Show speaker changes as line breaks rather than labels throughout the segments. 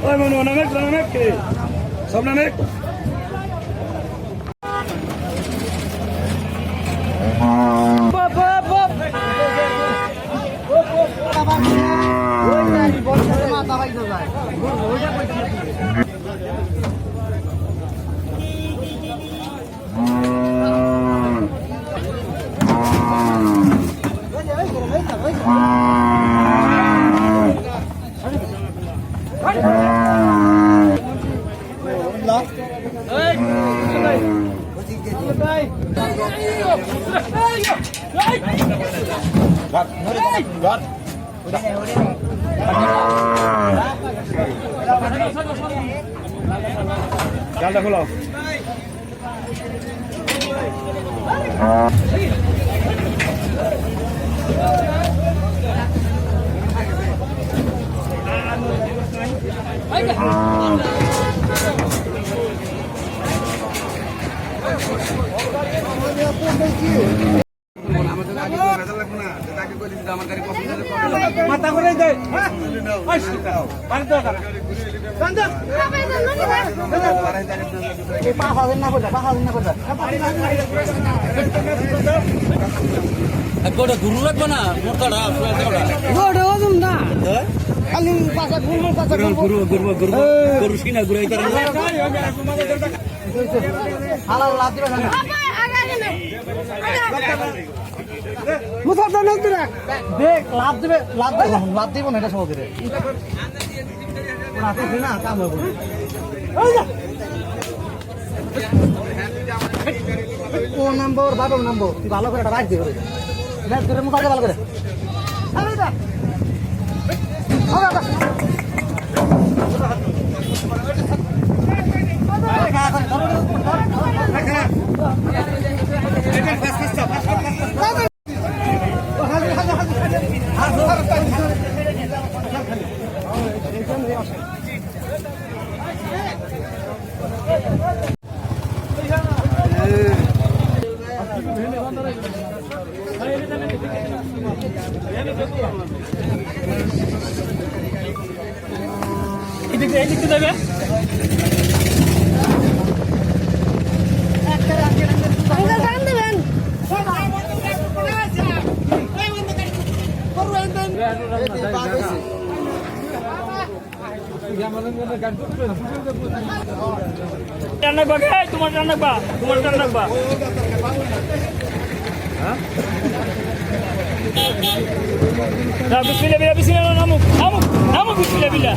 ওই মনু নামেক কে সব নামেক জালটা খোলো মাথা করে দেয়
গুরু রাখবো না গরু কিনা ঘুরাই
লাভ দিবে লাভ দিব না এটা সহজে না কাম হবে ও নাম্বার বাবা নাম্বার তুই ভালো করে রাখ দিবে তোর মুখে ভালো করে
এদিকে যাবে তোমার রান্নাবা বিসমিল্লাহ নামুক বিসমিল্লাহ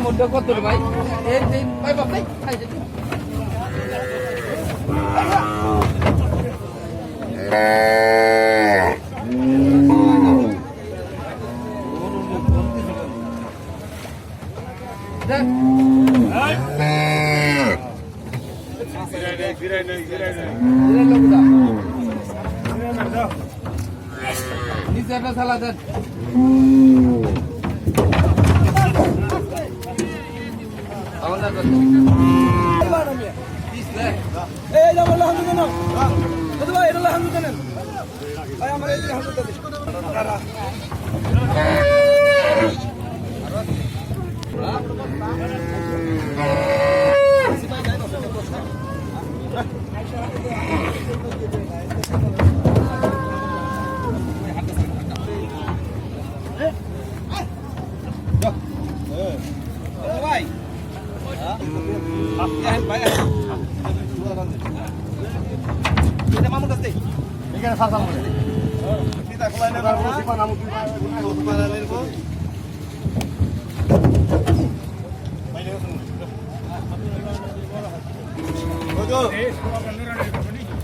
মধ্যে কত রে ভাই এই ভাই ভাই খাই যাই নিচে একটা সালা দেন
এই যাবো লাহান দেন দাদু ভাই এটা লাহান দেন ভাই আমার এই লাহান দেন ভাই এটা মামুর কাছে এখানে ফাঁসা মনে এটা খোলাই না সিপা নামু কি তোমার নেব বাইরে ওজো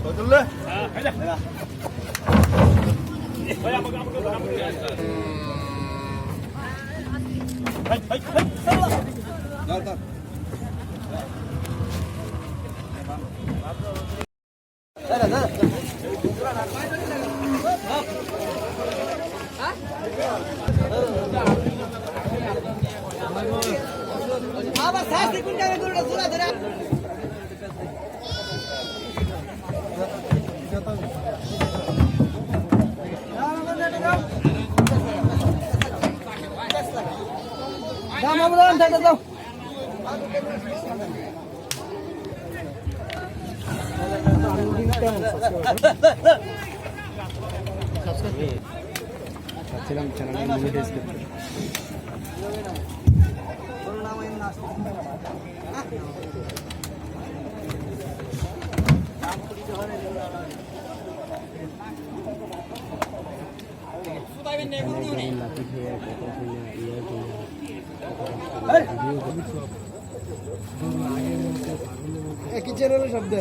ওজুলে হ্যাঁ ভাই আমাকে ভাই দাও দাও আবার 60 সেকেন্ড আগে গরুটা জোড়া ধরে দাম আমরা দাও দাও সাবস্ক্রাইব চ্যানেল মনিটাইজ করতে একই চ্যানেলে শব্দ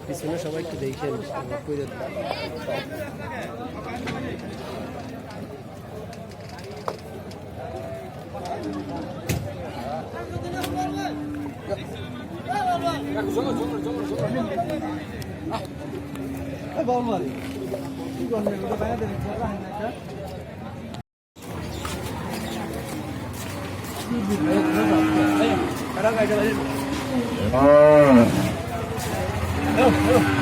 পিছনে সবাই একটু দেখেন
Oh,